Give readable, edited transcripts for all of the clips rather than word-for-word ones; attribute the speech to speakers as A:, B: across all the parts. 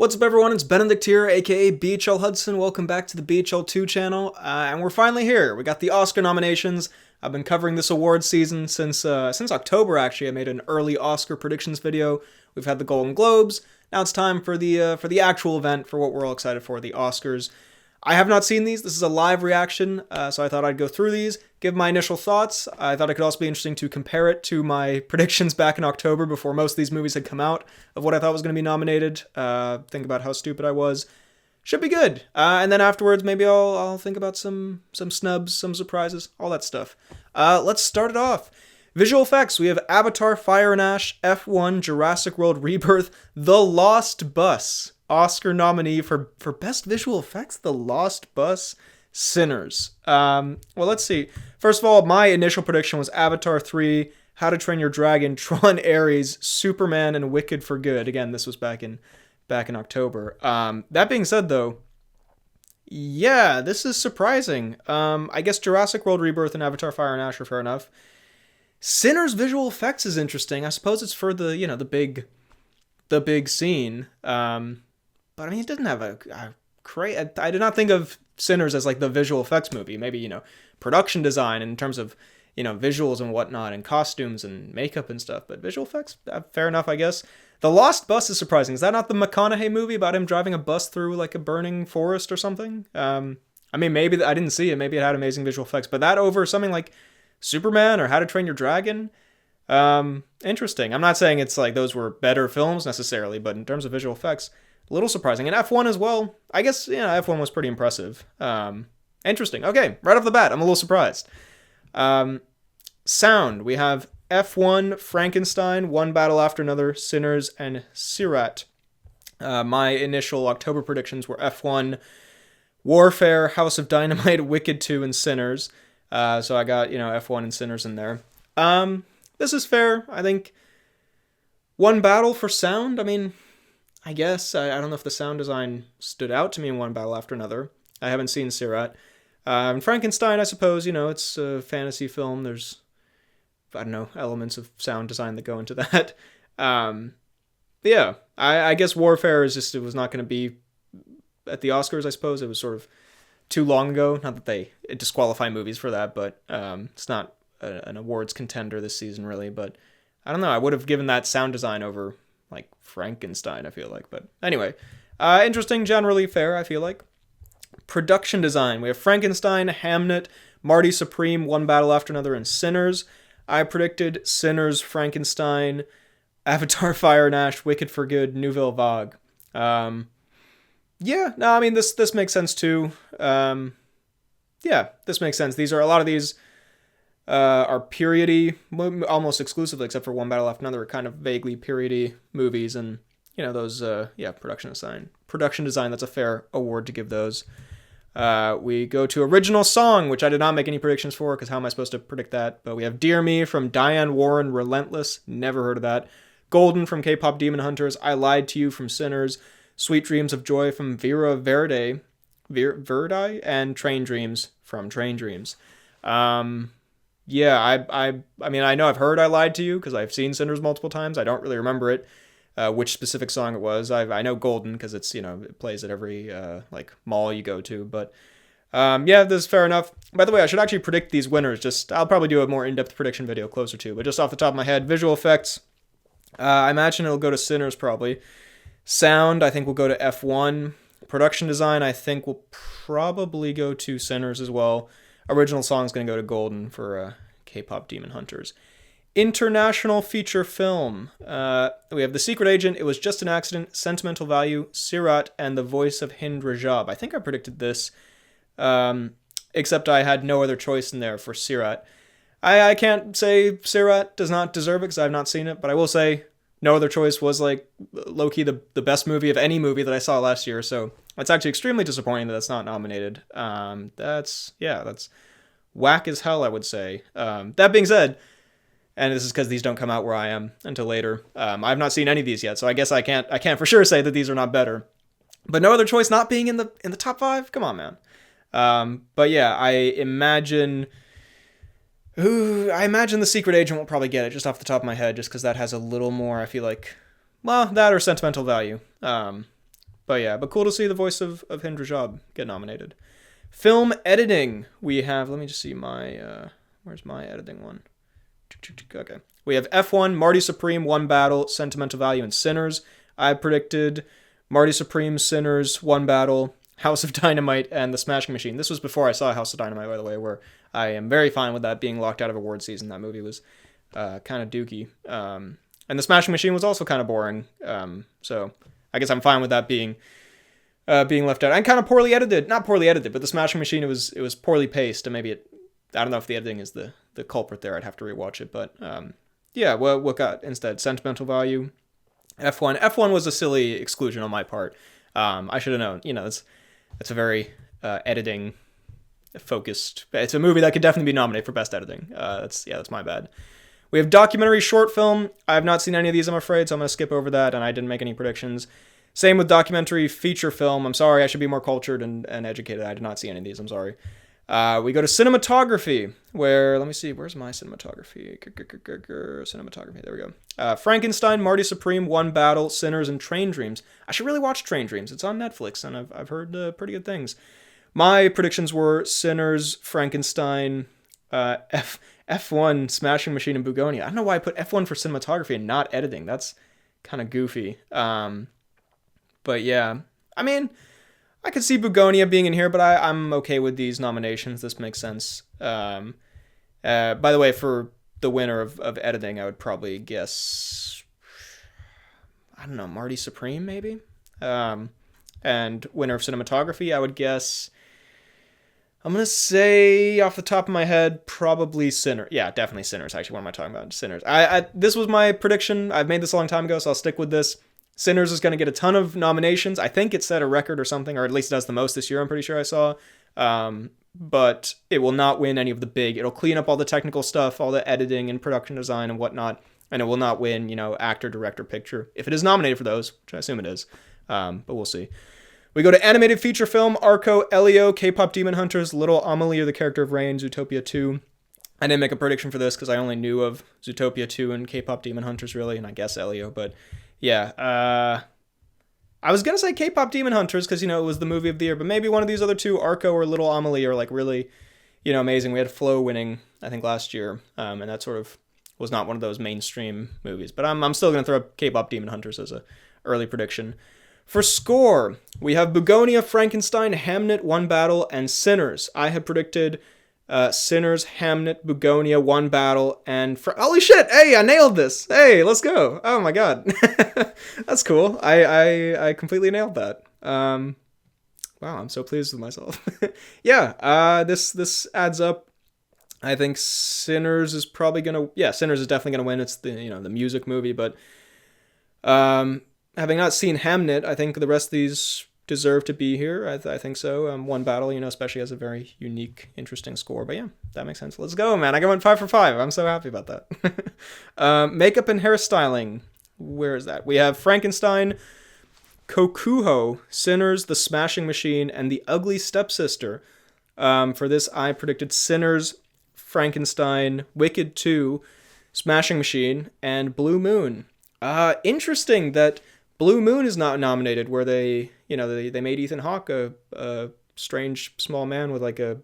A: What's up, everyone? It's Benedict here, aka BHL Hudson. Welcome back to the BHL2 channel, and we're finally here. We got the Oscar nominations. I've been covering this award season since October. Actually, I made an early Oscar predictions video. We've had the Golden Globes. Now it's time for the actual event, for what we're all excited for, the Oscars. I have not seen these. This is a live reaction, so I thought I'd go through these, give my initial thoughts. I thought it could also be interesting to compare it to my predictions back in October before most of these movies had come out of what I thought was going to be nominated. Think about how stupid I was. Should be good. And then afterwards, maybe I'll think about some snubs, some surprises, all that stuff. Let's start it off. Visual effects, we have Avatar, Fire and Ash, F1, Jurassic World Rebirth, The Lost Bus. Oscar nominee for Best Visual Effects, The Lost Bus, Sinners. Well, let's see. First of all, my initial prediction was Avatar 3, How to Train Your Dragon, Tron Ares, Superman, and Wicked for Good. Again, this was back in October. That being said, though, yeah, this is surprising. I guess Jurassic World Rebirth and Avatar Fire and Ash are fair enough. Sinners visual effects is interesting. I suppose it's for the big scene. But I mean, it doesn't have a great. I did not think of Sinners as like the visual effects movie. Maybe, production design in terms of, visuals and whatnot and costumes and makeup and stuff. But visual effects, fair enough, I guess. The Lost Bus is surprising. Is that not the McConaughey movie about him driving a bus through like a burning forest or something? I mean, maybe I didn't see it. Maybe it had amazing visual effects. But that over something like Superman or How to Train Your Dragon? Interesting. I'm not saying it's like those were better films necessarily, but in terms of visual effects, a little surprising. And F1 as well. I guess, F1 was pretty impressive. Interesting. Okay, right off the bat, I'm a little surprised. Sound. We have F1, Frankenstein, One Battle After Another, Sinners, and Sirat. My initial October predictions were F1, Warfare, House of Dynamite, Wicked 2, and Sinners. So I got, F1 and Sinners in there. This is fair. I think One Battle for sound, I mean, I guess. I don't know if the sound design stood out to me in One Battle After Another. I haven't seen Sirat. Frankenstein, I suppose, it's a fantasy film. There's, elements of sound design that go into that. Yeah, I guess Warfare is just, it was not going to be at the Oscars, I suppose. It was sort of too long ago. Not that they disqualify movies for that, but it's not an awards contender this season, really. But I don't know. I would have given that sound design over like Frankenstein, I feel like. But anyway, interesting, generally fair, I feel like. Production design. We have Frankenstein, Hamnet, Marty Supreme, One Battle After Another, and Sinners. I predicted Sinners, Frankenstein, Avatar, Fire and Ash, Wicked for Good, Nouvelle Vague. Yeah, no, I mean, this makes sense too. Yeah, this makes sense. A lot of these are periody, almost exclusively, except for One Battle After Another, are kind of vaguely periody movies, and those production design, that's a fair award to give those. We go to original song, which I did not make any predictions for, because how am I supposed to predict that? But we have Dear Me from Diane Warren, Relentless, never heard of that. Golden from KPop Demon Hunters, I Lied to You from Sinners, Sweet Dreams of Joy from Vera Verde, and Train Dreams from Train Dreams. Yeah, I mean, I know I've heard I Lied to You because I've seen Sinners multiple times. I don't really remember it, which specific song it was. I know Golden because it's, it plays at every like mall you go to. But yeah, this is fair enough. By the way, I should actually predict these winners. I'll probably do a more in-depth prediction video closer to. But just off the top of my head, visual effects, I imagine it'll go to Sinners probably. Sound, I think will go to F1. Production design, I think will probably go to Sinners as well. Original song is going to go to Golden for KPop Demon Hunters. International feature film. We have The Secret Agent, It Was Just an Accident, Sentimental Value, Sirat, and The Voice of Hind Rajab. I think I predicted this, except I had no other choice in there for Sirat. I can't say Sirat does not deserve it because I have not seen it, but I will say No Other Choice was like low-key the best movie of any movie that I saw last year, so it's actually extremely disappointing that that's not nominated. That's whack as hell, I would say. That being said, and this is because these don't come out where I am until later, I've not seen any of these yet, so I guess I can't for sure say that these are not better. But No Other Choice not being in the top 5? Come on, man. But yeah, I imagine The Secret Agent will probably get it, just off the top of my head, just because that has a little more, I feel like, well, that or Sentimental Value. But yeah, but cool to see the voice of Hind Rajab get nominated. Film editing. We have, let me just see my, where's my editing one? Okay. We have F1, Marty Supreme, One Battle, Sentimental Value, and Sinners. I predicted Marty Supreme, Sinners, One Battle, House of Dynamite, and The Smashing Machine. This was before I saw House of Dynamite, by the way, where I am very fine with that being locked out of award season. That movie was kind of dookie. And The Smashing Machine was also kind of boring. So I guess I'm fine with that being left out. And kind of poorly edited. Not poorly edited, but The Smashing Machine, it was poorly paced, and maybe I don't know if the editing is the culprit there. I'd have to rewatch it. But yeah, well, what got instead? Sentimental Value, F1. F1 was a silly exclusion on my part. I should have known. That's a very editing focused. It's a movie that could definitely be nominated for best editing. That's my bad. We have documentary short film. I have not seen any of these, I'm afraid, so I'm going to skip over that, and I didn't make any predictions. Same with documentary feature film. I'm sorry, I should be more cultured and educated. I did not see any of these, I'm sorry. We go to cinematography, where, let me see, where's my cinematography? Cinematography, there we go. Frankenstein, Marty Supreme, One Battle, Sinners, and Train Dreams. I should really watch Train Dreams. It's on Netflix, and I've heard pretty good things. My predictions were Sinners, Frankenstein, F1, Smashing Machine, and Bugonia. I don't know why I put F1 for cinematography and not editing. That's kind of goofy. But yeah, I mean, I could see Bugonia being in here, but I'm okay with these nominations. This makes sense. By the way, for the winner of editing, I would probably guess, I don't know, Marty Supreme, maybe? And winner of cinematography, I would guess, I'm going to say, off the top of my head, probably Sinners. Yeah, definitely Sinners. Actually, what am I talking about? Sinners. This was my prediction. I've made this a long time ago, so I'll stick with this. Sinners is going to get a ton of nominations. I think it set a record or something, or at least it does the most this year, I'm pretty sure I saw. But it will not win any of the big. It'll clean up all the technical stuff, all the editing and production design and whatnot, and it will not win, actor, director, picture. If it is nominated for those, which I assume it is, but we'll see. We go to animated feature film, Arco, Elio, KPop Demon Hunters, Little Amelie, or the character of Rain, Zootopia 2. I didn't make a prediction for this because I only knew of Zootopia 2 and KPop Demon Hunters, really, and I guess Elio, but yeah. I was going to say KPop Demon Hunters because, it was the movie of the year, but maybe one of these other two, Arco or Little Amelie, are like really, amazing. We had Flo winning, I think, last year, and that sort of was not one of those mainstream movies, but I'm still going to throw up KPop Demon Hunters as a early prediction. For score, we have Bugonia, Frankenstein, Hamnet, One Battle, and Sinners. I had predicted Sinners, Hamnet, Bugonia, One Battle, and... Holy shit! Hey, I nailed this! Hey, let's go! Oh my god. That's cool. I completely nailed that. Wow, I'm so pleased with myself. Yeah, this adds up. I think Sinners is probably gonna... Yeah, Sinners is definitely gonna win. It's the music movie, but... Having not seen Hamnet, I think the rest of these deserve to be here. I think so. One Battle, especially has a very unique, interesting score. But yeah, that makes sense. Let's go, man. I went 5 for 5. I'm so happy about that. Makeup and hairstyling. Where is that? We have Frankenstein, Kokuho, Sinners, The Smashing Machine, and The Ugly Stepsister. For this, I predicted Sinners, Frankenstein, Wicked 2, Smashing Machine, and Blue Moon. Interesting that Blue Moon is not nominated, where they made Ethan Hawke a strange small man with like a,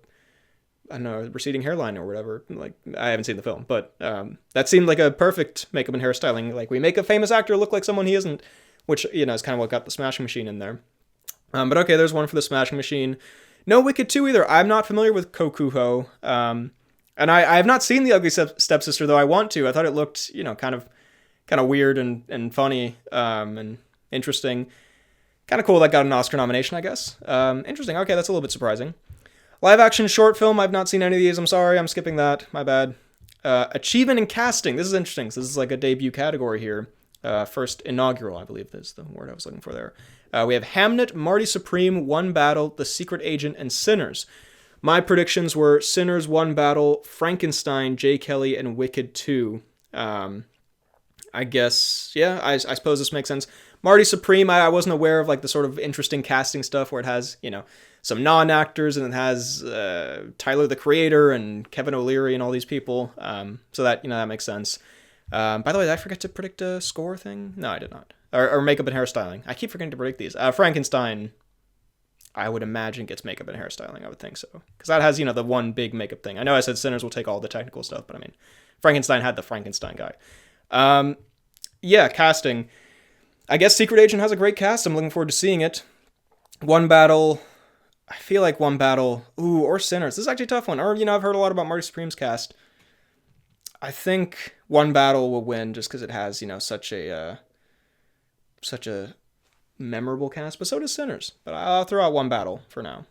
A: I don't know, receding hairline or whatever. Like, I haven't seen the film, but that seemed like a perfect makeup and hairstyling. Like, we make a famous actor look like someone he isn't, which, is kind of what got the Smashing Machine in there. But okay, there's one for the Smashing Machine. No Wicked 2 either. I'm not familiar with Kokuho. And I have not seen The Ugly Stepsister, though I want to. I thought it looked, kind of weird and funny and interesting. Kind of cool that got an Oscar nomination, I guess. Interesting. Okay, that's a little bit surprising. Live action short film. I've not seen any of these. I'm sorry. I'm skipping that. My bad. Achievement in casting. This is interesting. This is like a debut category here. First inaugural, I believe is the word I was looking for there. We have Hamnet, Marty Supreme, One Battle, The Secret Agent, and Sinners. My predictions were Sinners, One Battle, Frankenstein, J. Kelly, and Wicked 2. I guess, yeah, I suppose this makes sense. Marty Supreme, I wasn't aware of like the sort of interesting casting stuff where it has, some non-actors and it has Tyler, the Creator, and Kevin O'Leary and all these people. So that, that makes sense. By the way, did I forget to predict a score thing? No, I did not. or makeup and hairstyling. I keep forgetting to predict these. Frankenstein, I would imagine, gets makeup and hairstyling. I would think so. Because that has, the one big makeup thing. I know I said Sinners will take all the technical stuff, but I mean, Frankenstein had the Frankenstein guy. Yeah, casting. I guess Secret Agent has a great cast. I'm looking forward to seeing it. One Battle. I feel like One Battle. Ooh, or Sinners. This is actually a tough one. Or, I've heard a lot about Marty Supreme's cast. I think One Battle will win just because it has, such a memorable cast, but so does Sinners. But I'll throw out One Battle for now.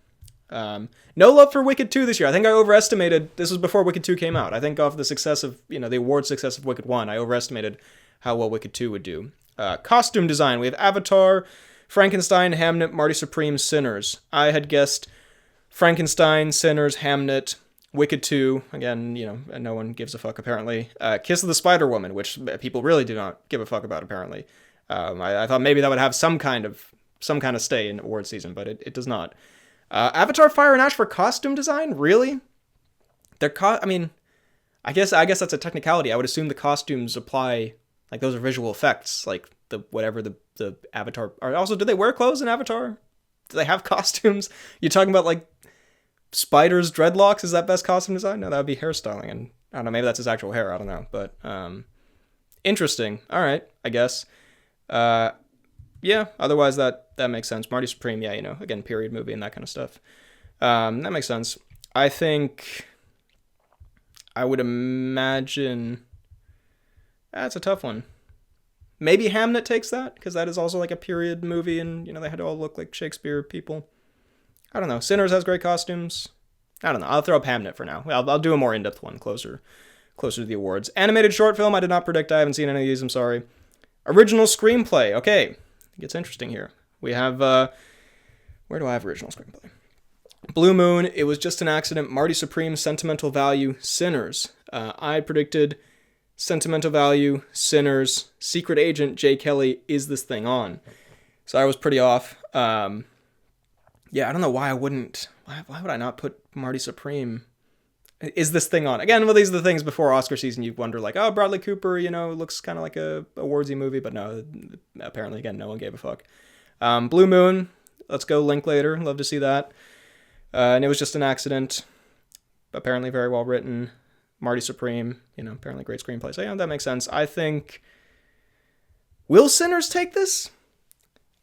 A: No love for Wicked 2 this year. I think I overestimated. This was before Wicked 2 came out. I think off the success of, the award success of Wicked 1, I overestimated how well Wicked 2 would do. Costume design. We have Avatar, Frankenstein, Hamnet, Marty Supreme, Sinners. I had guessed Frankenstein, Sinners, Hamnet, Wicked 2. Again, no one gives a fuck apparently. Kiss of the Spider-Woman, which people really do not give a fuck about apparently. I thought maybe that would have some kind of stay in award season, but it does not. Avatar, Fire and Ash for costume design? Really? I guess that's a technicality. I would assume the costumes apply, like those are visual effects, like the Avatar. Also, do they wear clothes in Avatar? Do they have costumes? You're talking about like Spider's dreadlocks? Is that best costume design? No, that would be hairstyling, and I don't know, maybe that's his actual hair. I don't know, but interesting. All right, I guess. Yeah, otherwise that makes sense. Marty Supreme, yeah, again, period movie and that kind of stuff. That makes sense. I think I would imagine that's a tough one. Maybe Hamnet takes that, because that is also like a period movie, and they had to all look like Shakespeare people. I don't know. Sinners has great costumes. I don't know. I'll throw up Hamnet for now. I'll do a more in-depth one closer to the awards. Animated short film, I did not predict. I haven't seen any of these, I'm sorry. Original screenplay. Okay, it gets interesting here. We have, where do I have original screenplay? Blue Moon, It Was Just an Accident, Marty Supreme, Sentimental Value, Sinners. I predicted Sentimental Value, Sinners, Secret Agent, J. Kelly, Is This Thing On? So I was pretty off. Yeah, I don't know why I wouldn't. Why would I not put Marty Supreme? Is This Thing On? Again, well, these are the things before Oscar season you wonder, like, oh, Bradley Cooper, looks kind of like a awardsy movie, but no, apparently, again, no one gave a fuck. Blue Moon, let's go, Linklater, love to see that. And It Was Just an Accident, apparently very well written. Marty Supreme, apparently great screenplay. So yeah, that makes sense. I think, will Sinners take this?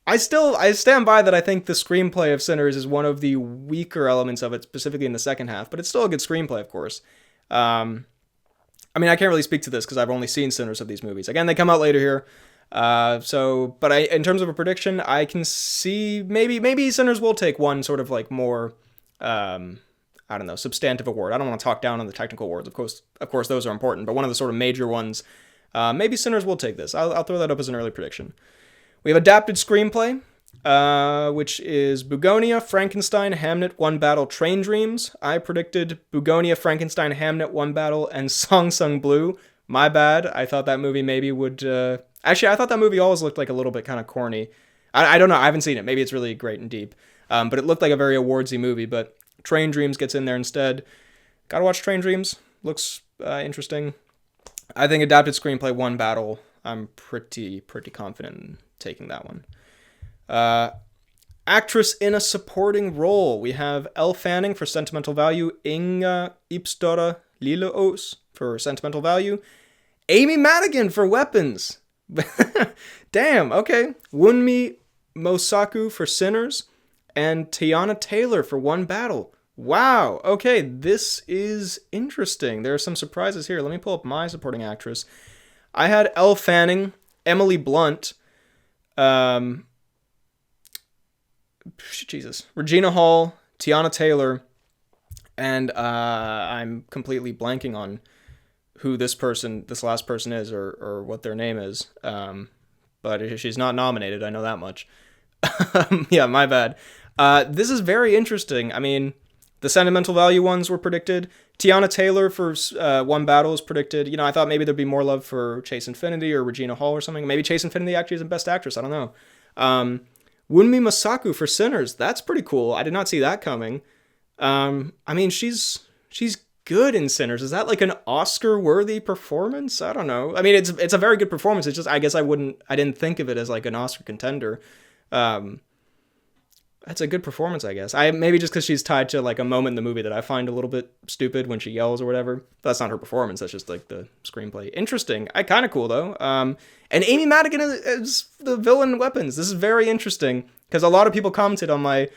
A: I stand by that. I think the screenplay of Sinners is one of the weaker elements of it, specifically in the second half, but it's still a good screenplay, of course. I can't really speak to this because I've only seen Sinners of these movies. Again, they come out later here. But in terms of a prediction, I can see maybe Sinners will take one sort of like more, I don't know, substantive award. I don't want to talk down on the technical awards. Of course, those are important, but one of the sort of major ones, maybe Sinners will take this. I'll throw that up as an early prediction. We have adapted screenplay, which is Bugonia, Frankenstein, Hamnet, One Battle, Train Dreams. I predicted Bugonia, Frankenstein, Hamnet, One Battle, and Song Sung Blue. My bad. I thought that movie maybe would... Actually, I thought that movie always looked like a little bit kind of corny. I don't know. I haven't seen it. Maybe it's really great and deep. But it looked like a very awardsy movie, but Train Dreams gets in there instead. Gotta watch Train Dreams. Looks interesting. I think adapted screenplay, One Battle, I'm pretty confident in taking that one. Actress in a supporting role. We have Elle Fanning for Sentimental Value, Inga Ipstora Lilleås for Sentimental Value, Amy Madigan for Weapons. Damn, okay. Wunmi Mosaku for Sinners, and Tiana Taylor for One Battle. Wow, okay, this is interesting. There are some surprises here. Let me pull up my supporting actress. I had Elle Fanning, Emily Blunt, Regina Hall, Tiana Taylor, and I'm completely blanking on who this last person is, or what their name is. But she's not nominated, I know that much. Yeah, my bad. This is very interesting. I mean, the Sentimental Value ones were predicted. Tiana Taylor for One Battle is predicted. I thought maybe there'd be more love for Chase Infinity or Regina Hall or something. Maybe Chase Infinity actually is the best actress. I don't know. Wunmi Mosaku for Sinners. That's pretty cool. I did not see that coming. She's good in Sinners. Is that like an Oscar-worthy performance? I don't know. I mean, it's a very good performance. It's just, I guess I didn't think of it as like an Oscar contender. That's a good performance, I guess. Maybe just because she's tied to like a moment in the movie that I find a little bit stupid when she yells or whatever. That's not her performance. That's just like the screenplay. Interesting. Kind of cool though. And Amy Madigan is the villain in Weapons. This is very interesting because a lot of people commented on my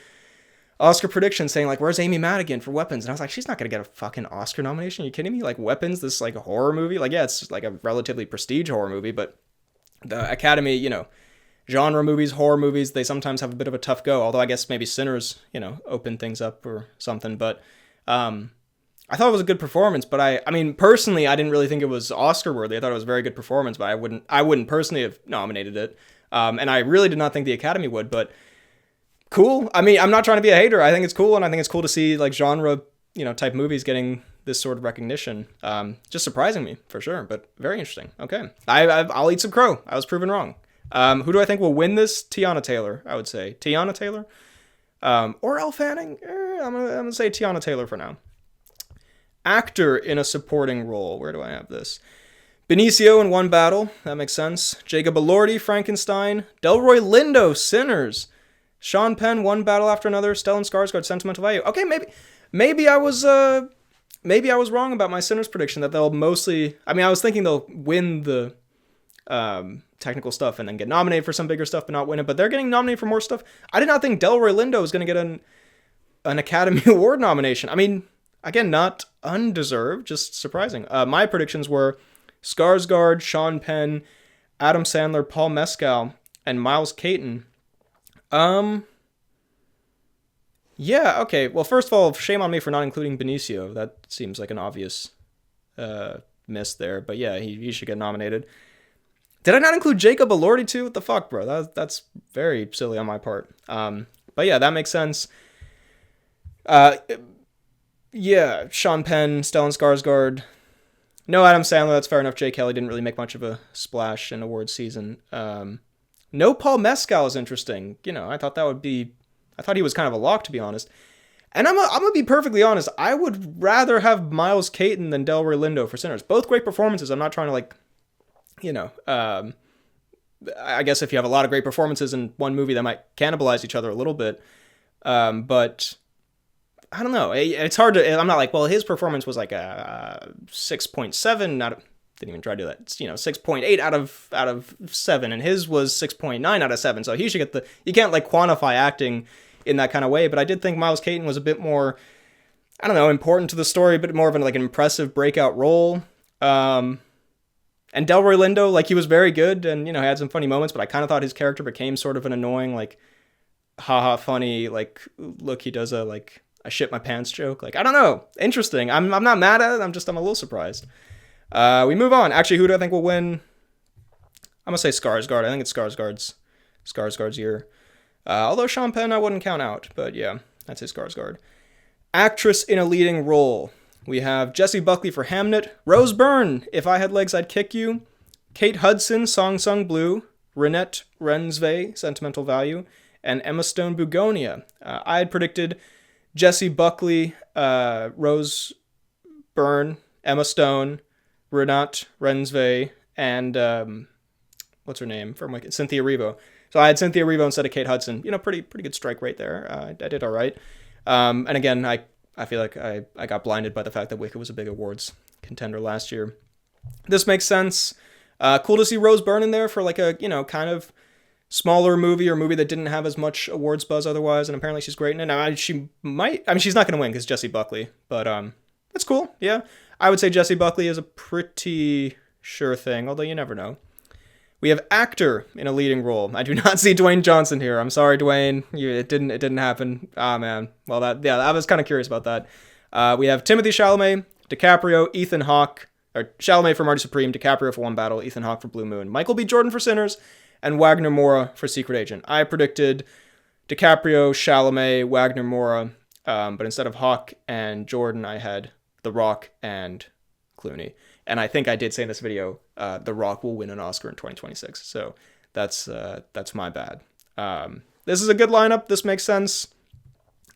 A: Oscar prediction saying like, where's Amy Madigan for Weapons? And I was like, she's not going to get a fucking Oscar nomination. Are you kidding me? Like Weapons, this like a horror movie. Like, yeah, it's like a relatively prestige horror movie, but the Academy, genre movies, horror movies, they sometimes have a bit of a tough go. Although I guess maybe Sinners, open things up or something. But I thought it was a good performance. But I mean, personally, I didn't really think it was Oscar worthy. I thought it was a very good performance, but I wouldn't personally have nominated it. And I really did not think the Academy would. But cool. I mean, I'm not trying to be a hater. I think it's cool, and I think it's cool to see like genre, type movies getting this sort of recognition. Just surprising me for sure, but very interesting. Okay, I'll eat some crow. I was proven wrong. Who do I think will win this? Tiana Taylor, I would say. Tiana Taylor? Or Elle Fanning? I'm gonna say Tiana Taylor for now. Actor in a supporting role. Where do I have this? Benicio in One Battle. That makes sense. Jacob Elordi, Frankenstein. Delroy Lindo, Sinners. Sean Penn, One Battle After Another. Stellan Skarsgård, Sentimental Value. Okay, maybe I was wrong about my Sinners prediction that they'll mostly... I mean, I was thinking they'll win the... technical stuff and then get nominated for some bigger stuff but not win it, but they're getting nominated for more stuff. I did not think Delroy Lindo was going to get an Academy Award nomination. I mean, again, not undeserved, just surprising. My predictions were Skarsgård, Sean Penn, Adam Sandler, Paul Mescal, and Miles Caton. Yeah, okay. Well, first of all, shame on me for not including Benicio. That seems like an obvious miss there, but yeah, he should get nominated. Did I not include Jacob Elordi too? What the fuck, bro? That's very silly on my part. But yeah, that makes sense. Yeah, Sean Penn, Stellan Skarsgård. No Adam Sandler, that's fair enough. Jay Kelly didn't really make much of a splash in awards season. No Paul Mescal is interesting. I thought he was kind of a lock, to be honest. And I'm gonna be perfectly honest. I would rather have Miles Caton than Delroy Lindo for Sinners. Both great performances. I'm not trying to like... I guess if you have a lot of great performances in one movie, that might cannibalize each other a little bit. But I don't know. It's hard to... I'm not like, well, his performance was like a 6.7 didn't even try to do that. It's, 6.8 out of 7, and his was 6.9 out of 7. So he should get you can't like quantify acting in that kind of way. But I did think Miles Caton was a bit more, I don't know, important to the story, but more of an impressive breakout role. And Delroy Lindo, like, he was very good and, had some funny moments, but I kind of thought his character became sort of an annoying, like, haha funny, like, look, he does a shit my pants joke. Like, I don't know. Interesting. I'm not mad at it. I'm a little surprised. We move on. Actually, who do I think will win? I'm going to say Skarsgård. I think it's Skarsgård's year. Although Sean Penn I wouldn't count out, but yeah, that's his Skarsgård. Actress in a leading role. We have Jessie Buckley for Hamnet, Rose Byrne, If I Had Legs I'd Kick You, Kate Hudson, Song Sung Blue, Renette Reinsve, Sentimental Value, and Emma Stone, Bugonia. I had predicted Jessie Buckley, Rose Byrne, Emma Stone, Renate Reinsve, and what's her name? Cynthia Erivo. So I had Cynthia Erivo instead of Kate Hudson. Pretty good strike rate there. I did all right. And again, I feel like I got blinded by the fact that Wicked was a big awards contender last year. This makes sense. Cool to see Rose Byrne in there for like a, kind of smaller movie or movie that didn't have as much awards buzz otherwise. And apparently she's great in it. Now, she's not going to win because Jessie Buckley, but that's cool. Yeah. I would say Jessie Buckley is a pretty sure thing, although you never know. We have actor in a leading role. I do not see Dwayne Johnson here. I'm sorry, Dwayne. It didn't happen. Ah, man. Well, I was kind of curious about that. We have Timothee Chalamet, DiCaprio, Ethan Hawke, or Chalamet for Marty Supreme, DiCaprio for One Battle, Ethan Hawke for Blue Moon, Michael B. Jordan for Sinners, and Wagner Moura for Secret Agent. I predicted DiCaprio, Chalamet, Wagner Moura, but instead of Hawke and Jordan, I had The Rock and Clooney. And I think I did say in this video, The Rock will win an Oscar in 2026. So that's my bad. This is a good lineup. This makes sense.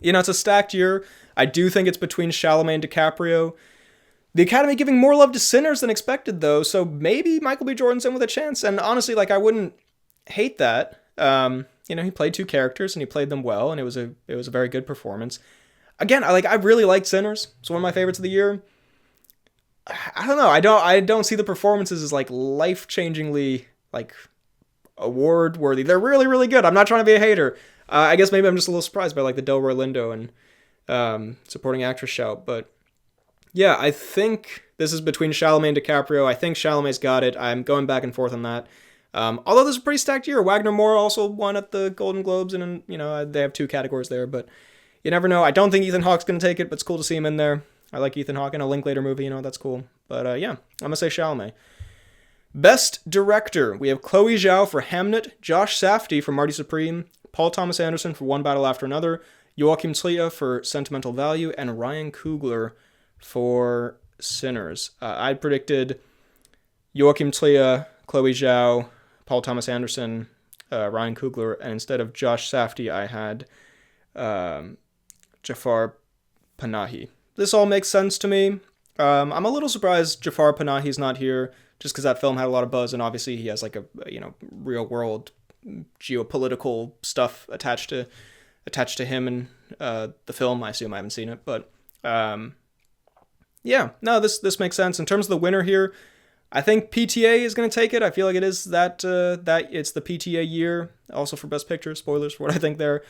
A: It's a stacked year. I do think it's between Chalamet and DiCaprio. The Academy giving more love to Sinners than expected, though, so maybe Michael B. Jordan's in with a chance. And honestly, like, I wouldn't hate that. He played two characters and he played them well, and it was a very good performance. Again, I really liked Sinners. It's one of my favorites of the year. I don't know. I don't see the performances as like life-changingly like award worthy. They're really, really good. I'm not trying to be a hater. I guess maybe I'm just a little surprised by like the Delroy Lindo and supporting actress shout, but yeah, I think this is between Chalamet and DiCaprio. I think Chalamet's got it. I'm going back and forth on that. Although this is a pretty stacked year. Wagner Moore also won at the Golden Globes, and they have two categories there, but you never know. I don't think Ethan Hawke's going to take it, but it's cool to see him in there. I like Ethan Hawke in a Linklater movie, that's cool. But yeah, I'm going to say Chalamet. Best Director, we have Chloe Zhao for Hamnet, Josh Safdie for Marty Supreme, Paul Thomas Anderson for One Battle After Another, Joachim Trier for Sentimental Value, and Ryan Coogler for Sinners. I predicted Joachim Trier, Chloe Zhao, Paul Thomas Anderson, Ryan Coogler, and instead of Josh Safdie, I had Jafar Panahi. This all makes sense to me. I'm a little surprised Jafar Panahi's not here, just because that film had a lot of buzz, and obviously he has like a real world geopolitical stuff attached to him and the film. I assume I haven't seen it, but yeah, no, this makes sense. In terms of the winner here, I think PTA is going to take it. I feel like it is that it's the PTA year, also for Best Picture. Spoilers for what I think there.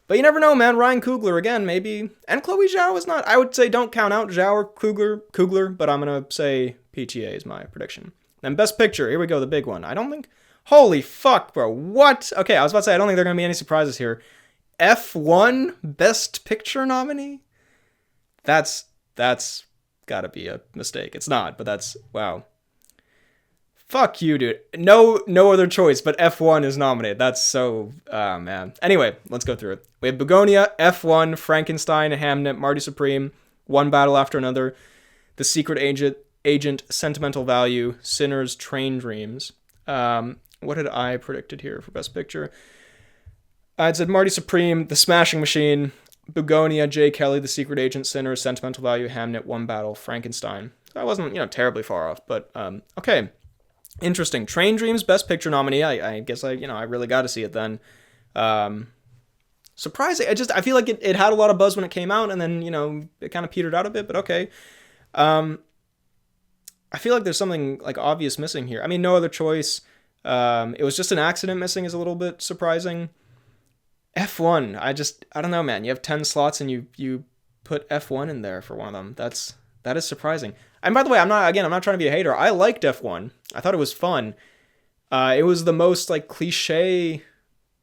A: But you never know, man. Ryan Coogler, again, maybe. And Chloe Zhao is not. I would say don't count out Zhao or Coogler, but I'm going to say PTA is my prediction. Then Best Picture, here we go, the big one. I don't think... Holy fuck, bro. What? Okay, I was about to say, I don't think there are going to be any surprises here. F1 Best Picture nominee? That's got to be a mistake. It's not, but that's... Wow. Fuck you, dude. No other choice, but F1 is nominated. That's so... man. Anyway, let's go through it. We have Bugonia, F1, Frankenstein, Hamnet, Marty Supreme, One Battle After Another, The Secret Agent, Sentimental Value, Sinners, Train Dreams. What had I predicted here for Best Picture? I'd said Marty Supreme, The Smashing Machine, Bugonia, Jay Kelly, The Secret Agent, Sinners, Sentimental Value, Hamnet, One Battle, Frankenstein. I wasn't, terribly far off, but okay. Interesting. Train Dreams, Best Picture nominee. I guess I really got to see it then. Surprising. I feel like it had a lot of buzz when it came out, and then, it kind of petered out a bit, but okay. I feel like there's something like obvious missing here. I mean, no other choice. It was just an accident missing is a little bit surprising. F1. I don't know, man. You have 10 slots and you put F1 in there for one of them. That is surprising. And by the way, I'm not trying to be a hater. I liked F1. I thought it was fun. It was the most like cliche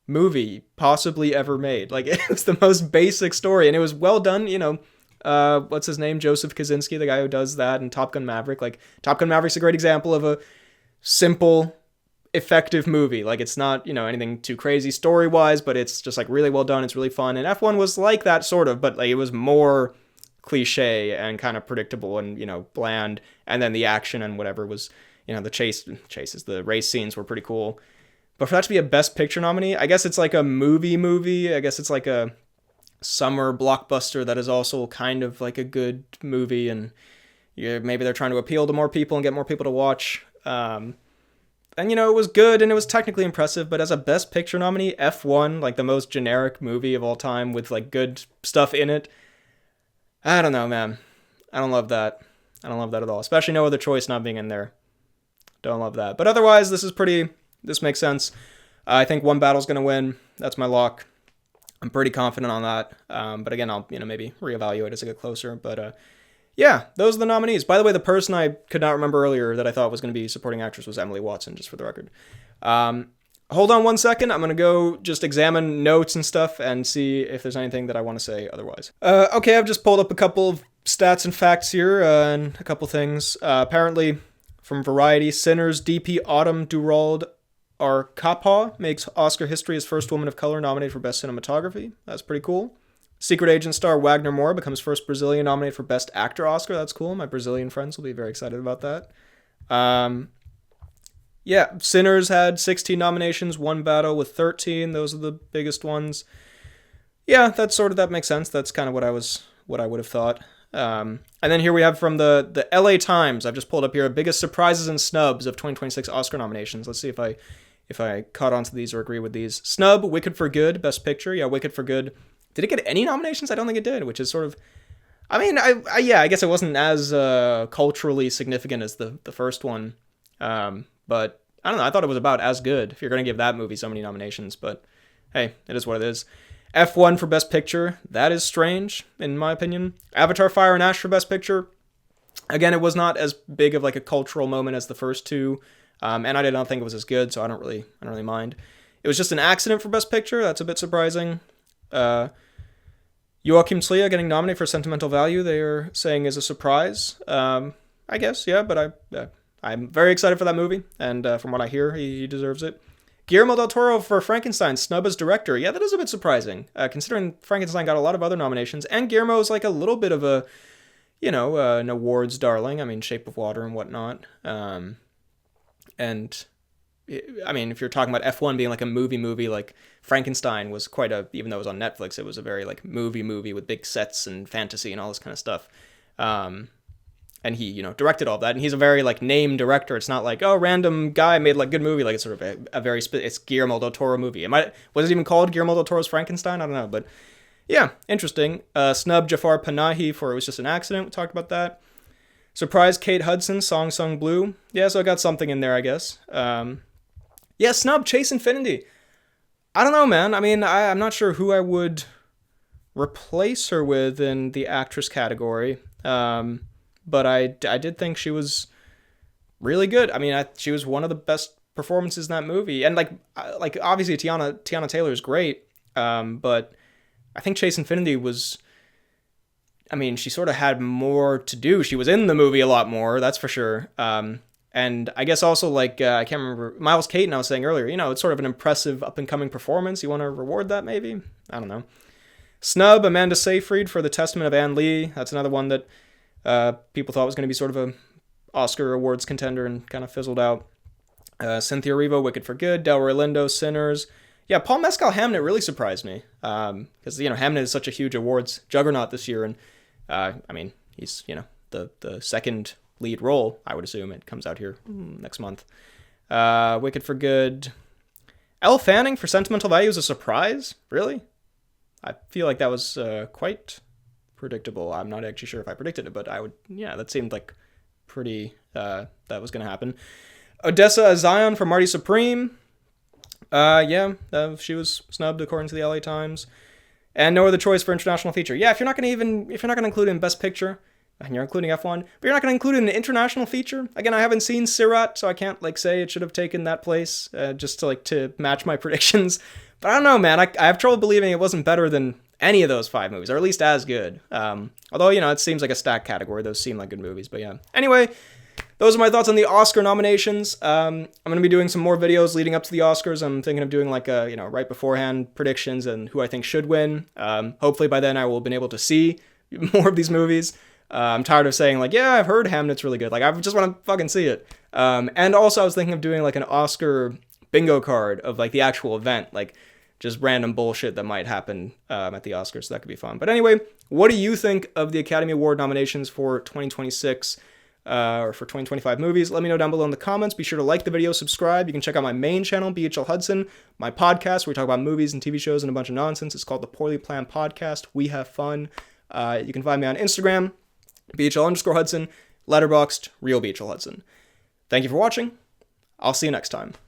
A: movie possibly ever made. Like, it was the most basic story, and it was well done. What's his name? Joseph Kosinski, the guy who does that, and Top Gun Maverick. Like, Top Gun Maverick's a great example of a simple, effective movie. Like, it's not, anything too crazy story-wise, but it's just, like, really well done. It's really fun. And F1 was like that, sort of, but, like, it was more cliche and kind of predictable and, bland. And then the action and whatever was, the race scenes were pretty cool. But for that to be a Best Picture nominee, I guess it's like a movie. I guess it's like a summer blockbuster that is also kind of like a good movie, and maybe they're trying to appeal to more people and get more people to watch. And it was good and it was technically impressive, but as a Best Picture nominee, F1, like the most generic movie of all time with like good stuff in it, I don't know, man. I don't love that. I don't love that at all, especially no other choice not being in there. Don't love that. But otherwise, this makes sense. I think One Battle's going to win. That's my lock. I'm pretty confident on that. But again, I'll maybe reevaluate as I get closer. But yeah, those are the nominees. By the way, the person I could not remember earlier that I thought was going to be supporting actress was Emily Watson, just for the record. Hold on 1 second. I'm going to go just examine notes and stuff and see if there's anything that I want to say otherwise. Okay, I've just pulled up a couple of stats and facts here and a couple things. Apparently, from Variety, Sinners DP Autumn Durald Arcapa makes Oscar history as first woman of color nominated for Best Cinematography. That's pretty cool. Secret Agent star Wagner Moore becomes first Brazilian nominated for Best Actor Oscar. That's cool. My Brazilian friends will be very excited about that. Yeah, Sinners had 16 nominations, One Battle with 13. Those are the biggest ones. Yeah, that makes sense. That's kind of what I would have thought. And then here we have from the LA Times. I've just pulled up here biggest surprises and snubs of 2026 Oscar nominations. Let's see if I caught on to these or agree with these. Snub, Wicked for Good, Best Picture. Yeah, Wicked for Good. Did it get any nominations? I don't think it did, which is sort of... I mean, I guess it wasn't as culturally significant as the first one. But I don't know. I thought it was about as good if you're going to give that movie so many nominations. But hey, it is what it is. F1 for Best Picture. That is strange, in my opinion. Avatar, Fire and Ash for Best Picture. Again, it was not as big of like a cultural moment as the first two. And I did not think it was as good, so I don't really mind. It was just an accident for Best Picture. That's a bit surprising. Joachim Trier getting nominated for Sentimental Value, they are saying is a surprise. I guess, yeah, but I'm very excited for that movie, and from what I hear, he deserves it. Guillermo del Toro for Frankenstein, snub as director. Yeah, that is a bit surprising, considering Frankenstein got a lot of other nominations, and Guillermo is like a little bit of a, an awards darling. I mean, Shape of Water and whatnot. And, I mean, if you're talking about F1 being like a movie, like Frankenstein was quite even though it was on Netflix, it was a very like movie with big sets and fantasy and all this kind of stuff. And he, directed all of that. And he's a very like named director. It's not like, oh, random guy made like good movie. Like it's sort of it's Guillermo del Toro movie. Was it even called Guillermo del Toro's Frankenstein? I don't know. But yeah, interesting. Snub Jafar Panahi for It Was Just an Accident. We talked about that. Surprise Kate Hudson, Song Sung Blue. Yeah, so I got something in there, I guess. Yeah, snub Chase Infinity. I don't know, man. I mean, I'm not sure who I would replace her with in the actress category. But I did think she was really good. I mean, she was one of the best performances in that movie. And like obviously Tiana Taylor is great. But I think Chase Infinity was, I mean, she sort of had more to do. She was in the movie a lot more, that's for sure. And I guess also like, I can't remember, Miles Caton I was saying earlier, it's sort of an impressive up and coming performance. You want to reward that maybe? I don't know. Snub Amanda Seyfried for The Testament of Anne Lee. That's another one that people thought was going to be sort of a Oscar awards contender and kind of fizzled out. Cynthia Erivo, Wicked for Good. Delroy Lindo, Sinners. Yeah, Paul Mescal Hamnet really surprised me because Hamnet is such a huge awards juggernaut this year, and I mean he's the second lead role. I would assume it comes out here next month. Wicked for Good. Elle Fanning for Sentimental Value is a surprise. Really, I feel like that was quite predictable. I'm not actually sure if I predicted it, but that seemed like pretty that was going to happen. Odessa Zion for Marty Supreme. She was snubbed according to the LA Times. And no other choice for international feature. Yeah, if you're not going to include it in Best Picture, and you're including F1, but you're not going to include it in an international feature. Again, I haven't seen Sirat, so I can't say it should have taken that place just to match my predictions. But I don't know, man. I have trouble believing it wasn't better than any of those 5 movies, or at least as good. Although, it seems like a stacked category. Those seem like good movies, but yeah. Anyway, those are my thoughts on the Oscar nominations. I'm going to be doing some more videos leading up to the Oscars. I'm thinking of doing right beforehand predictions and who I think should win. Hopefully by then I will have been able to see more of these movies. I'm tired of saying I've heard Hamnet's really good. I just want to fucking see it. And also I was thinking of doing an Oscar bingo card of the actual event, just random bullshit that might happen at the Oscars. So that could be fun. But anyway, what do you think of the Academy Award nominations for 2026 or for 2025 movies? Let me know down below in the comments. Be sure to like the video, subscribe. You can check out my main channel, BHL Hudson, my podcast where we talk about movies and TV shows and a bunch of nonsense. It's called The Poorly Planned Podcast. We have fun. You can find me on Instagram, BHL_Hudson, Letterboxd, Real BHL Hudson. Thank you for watching. I'll see you next time.